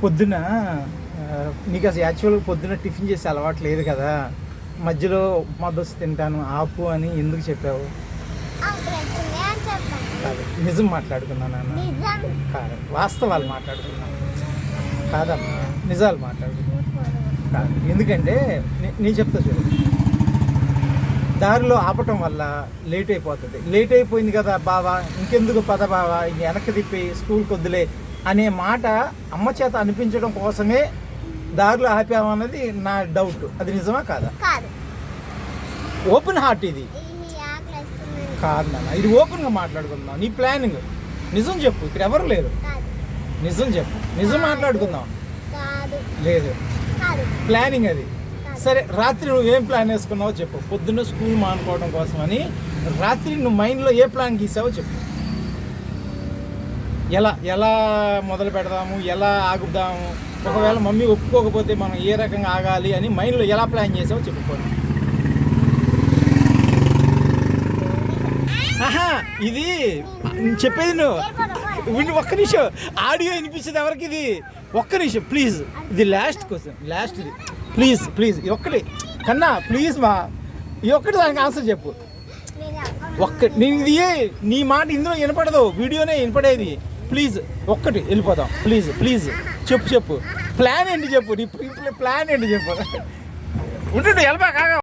పొద్దున నీకు అసలు యాక్చువల్గా పొద్దున టిఫిన్ చేసే అలవాటు లేదు కదా, మధ్యలో ఉప్మా దోశ తింటాను ఆపు అని ఎందుకు చెప్పావు? కాదు, నిజం మాట్లాడుకున్నాను అన్న. కాదు, వాస్తవాలు మాట్లాడుకున్నాను. కాదమ్మా, నిజాలు మాట్లాడుకున్నాను. కాదు, ఎందుకంటే నేను చెప్తా చూడు, దారిలో ఆపటం వల్ల లేట్ అయిపోతుంది. లేట్ అయిపోయింది కదా బావా, ఇంకెందుకు పద బావా, ఇంక వెనక్కి తిప్పి స్కూల్కి వద్దులే అనే మాట అమ్మ చేత అనిపించడం కోసమే దారిలో ఆపామన్నది నా డౌట్. అది నిజమా కాదా? ఓపెన్ హార్ట్ ఇది కాదు నాన్న, ఇది ఓపెన్గా మాట్లాడుకుందాం. నీ ప్లానింగ్ నిజం చెప్పు, ఇక్కడ ఎవరు లేరు. నిజం చెప్పు, నిజం మాట్లాడుకుందాం. లేదు, ప్లానింగ్ అది. సరే, రాత్రి నువ్వేం ప్లాన్ వేసుకున్నావో చెప్పు. పొద్దున్న స్కూల్ మానుకోవడం కోసం అని రాత్రి నువ్వు మైండ్లో ఏ ప్లాన్ గీసావో చెప్పు. ఎలా మొదలు పెడదాము, ఎలా ఆగుదాము, ఒకవేళ మమ్మీ ఒప్పుకోకపోతే మనం ఏ రకంగా ఆగాలి అని మైండ్లో ఎలా ప్లాన్ చేసావో చెప్పుకోండి. ఆహా, ఇది చెప్పేది నువ్వు ఒక్క నిమిషం, ఆడియో వినిపించేది ఎవరికి? ఇది ఒక్క నిమిషం ప్లీజ్, ఇది లాస్ట్ క్వశ్చన్, లాస్ట్ది ప్లీజ్ ఇది ఒక్కటి కన్నా ప్లీజ్ మా, ఇది ఒక్కటి దానికి ఆన్సర్ చెప్పు. ఇది నీ మాట ఇందులో వినపడదు, వీడియోనే వినపడేది. ప్లీజ్ ఒక్కటి వెళ్ళిపోదాం, ప్లీజ్ చెప్పు. ప్లాన్ ఏంటి చెప్పు, నీ ప్లాన్ ఏంటి చెప్పు. ఉంటుండు వెళ్ళబా కాగా.